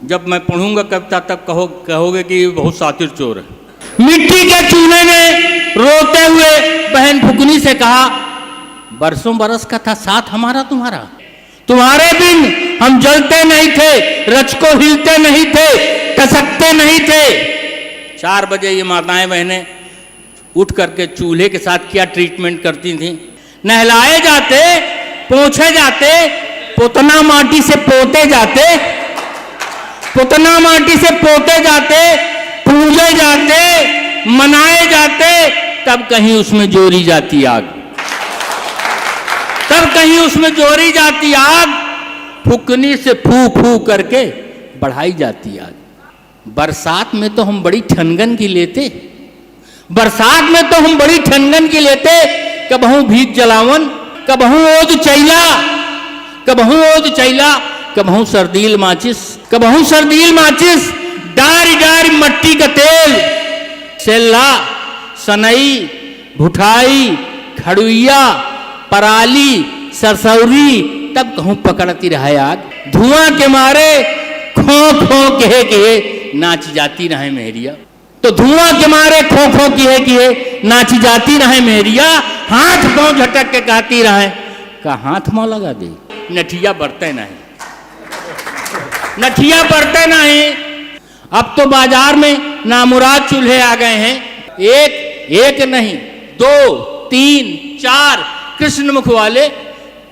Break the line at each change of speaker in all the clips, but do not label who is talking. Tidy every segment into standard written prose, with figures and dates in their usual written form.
जब मैं पढ़ूंगा कविता तब कहोगे कि ये बहुत सातिर चोर है। मिट्टी के चूल्हे ने रोते हुए बहन फुकनी से कहा, बरसों बरस का था साथ हमारा तुम्हारा, तुम्हारे बिन हम जलते नहीं थे, रच को हिलते नहीं थे, टसकते नहीं थे। 4 बजे ये माताएं बहनें उठ करके चूल्हे के साथ क्या ट्रीटमेंट करती थी। नहलाए जाते, पोंछे जाते, पुतना माटी से पोते जाते, पुतना माटी से पोते जाते, पूजे जाते, मनाए जाते, तब कहीं उसमें जोरी जाती आग, तब कहीं उसमें जोरी जाती आग, फुकनी से फू फू करके बढ़ाई जाती आग। बरसात में तो हम बड़ी ठनगन की लेते, बरसात में तो हम बड़ी ठनगन की लेते, कबहू भीग जलावन, कबहू ओद चैला, कबहू ओद चैला, कबहू सर्दील माचिस, कबहू सर्दील माचिस, डारी डारी मट्टी का तेल, सेल्ला, सनई, भुठाई, खड़ुइया, पराली, सरसौरी, तब कहूं पकड़ती रहे आग। धुआं के मारे खो खो कहे नाच जाती रहे मेहरिया, तो धुआं के मारे खो खो कहे नाच जाती रहे मेहरिया, हाथ पांव झटक के कहती रहे का हाथ मां लगा दे, नठिया बरते नहीं, नठिया बरते नहीं। अब तो बाजार में नामुराद चूल्हे आ गए हैं, एक नहीं 2, 3, 4 कृष्णमुख वाले,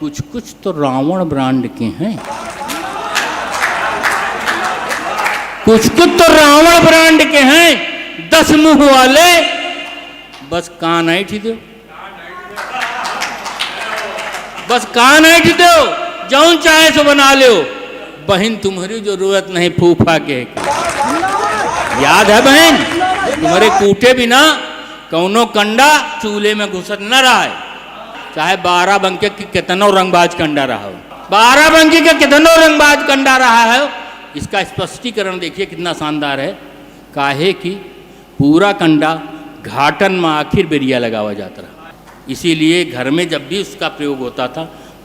कुछ कुछ तो रावण ब्रांड के हैं, कुछ कुछ तो रावण ब्रांड के हैं, 10 मुंह वाले, बस कान ऐठ दो, बस कान ऐठ दो, जौन चाहे सो बना लो, बहन तुम्हारी जरूरत नहीं फूफा के। याद है बहन, तुम्हारे कूटे बिना कौनो कंडा चूल्हे में घुसत न रहा है, चाहे 12 बंके की कितनो रंगबाज कंडा रहा हो, 12 बंके का कितनो रंगबाज कंडा रहा है। इसका स्पष्टीकरण देखिए कितना शानदार है। काहे कि पूरा कंडा घाटन में आखिर बेरिया लगावा जाता रहा, इसीलिए घर में जब भी उसका प्रयोग होता था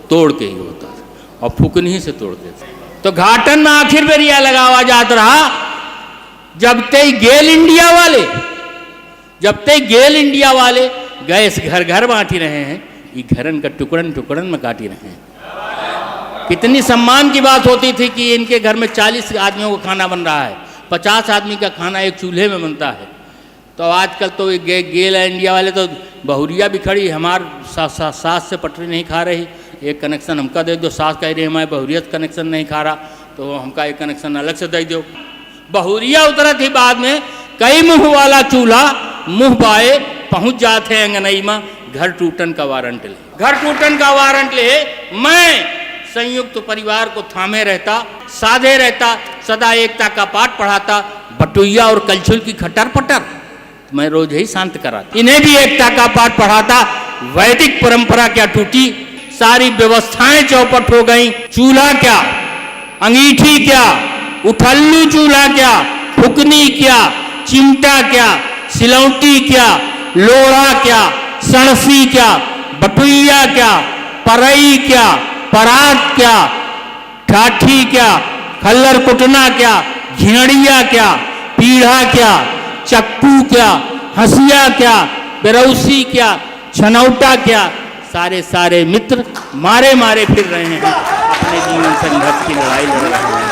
तोड़ के ही होता था और फुकनी से तोड़ते थे। तो घाटन में आखिर बेरिया लगावा जाता रहा। जब तक गेल इंडिया वाले, जब तक गेल इंडिया वाले गैस घर घर बांटी रहे हैं, ये घरन का टुकड़न टुकड़न में काटी रहे हैं। कितनी सम्मान की बात होती थी कि इनके घर में 40 आदमियों का खाना बन रहा है, 50 आदमी का खाना एक चूल्हे में बनता है। तो आजकल तो गेल इंडिया वाले तो बहुरिया भी खड़ी, हमार सास से पटरी नहीं खा रही, एक कनेक्शन हमका दे दो, सास कह रही हमारे बहुरियत कनेक्शन नहीं खा रहा, तो हमका एक कनेक्शन अलग से दे दो। बहुरिया उतरा थी बाद में, कई मुंह वाला चूल्हा मुंह बाए पहुंच जाते हैं अंगनई में, घर टूटन का वारंट ले, घर टूटन का वारंट ले। मैं संयुक्त परिवार को थामे रहता, साधे रहता, सदा एकता का पाठ पढ़ाता, बटुइया और कलछुल की खटर पटर मैं रोज ही शांत कराता, इन्हें भी एकता का पाठ पढ़ाता। वैदिक परंपरा क्या टूटी, सारी व्यवस्थाएं चौपट हो गई। चूल्हा क्या, अंगीठी क्या, उठल्लू चूल्हा क्या, फुकनी क्या, चिमटा क्या, सिलौटी क्या, लोढ़ा क्या, सड़सी क्या, बटुइया क्या, परई क्या, परात क्या, ठाठी क्या, खल्लर कुटना क्या, घिणिया क्या, पीढ़ा क्या, चक्कू क्या, हंसिया क्या, बेरौसी क्या, छनौटा क्या, सारे सारे मित्र मारे मारे फिर रहे हैं, अपने जीवन संघर्ष की लड़ाई लड़ रहे हैं,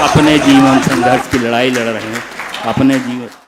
अपने जीवन संघर्ष की लड़ाई लड़ रहे हैं, अपने जीवन